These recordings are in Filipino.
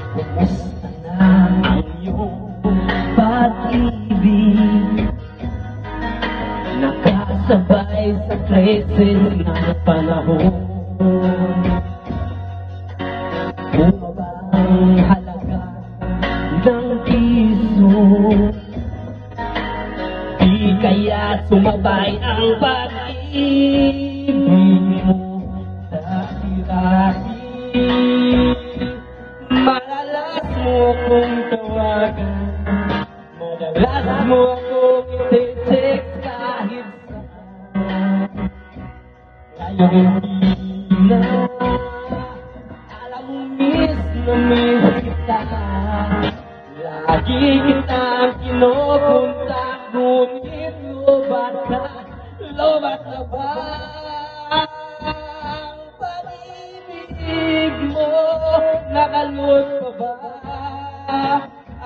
Kumusta na ang iyong pag-ibig? Nakasabay sa krisis ng panahon. Bumaba ang halaga ng piso, di kaya sumabay ang pag-ibig mo. Dati-dati madalas mo kong tawagan, madalas mo akong i-text kahit saan. Ngayon hindi na, alam mo miss na miss kita. Lagi kitang kinupunta, ngunit lobat na ba ang pag-ibig mo? Nakalot pa ba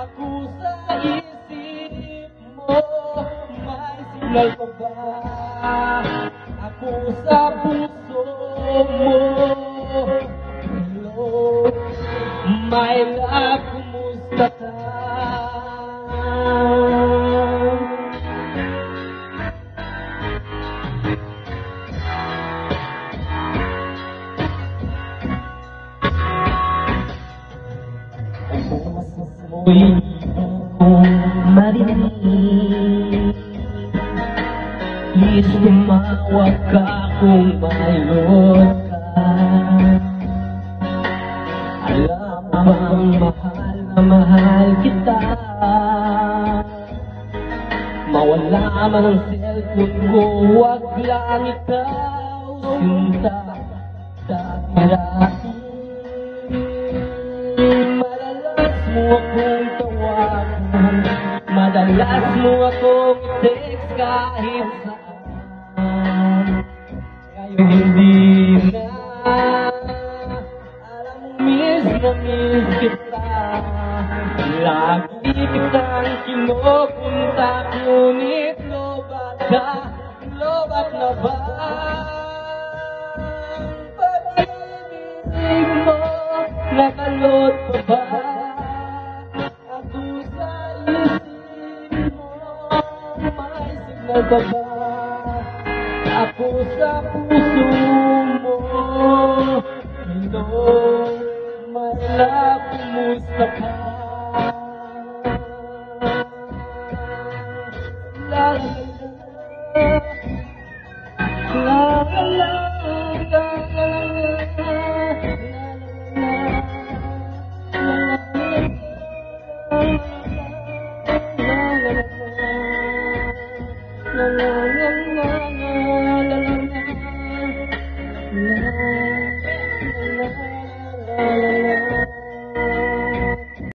ako sa isip mo? May signal pa ba ako sa puso mo? Hello, my love, kumusta ka? Mo'y kung marinig, please tumawag ka kung mayroon ka. Alam mo bang mahal na mahal kita? Mawala man ang cellphone ko, wag lang ikaw sinta. Dati-dati mo akong tawagan, madalas mo akong i-text kahit saan. Ngayon hindi na, alam mo miss na miss kita. Lagi kitang kinupunta, ngunit lobat na ba ang pag-ibig mo? Nakalot pa ba ako sa isip mo? May signal pa ba ako sa puso mo? Hello, my love, kumusta ka?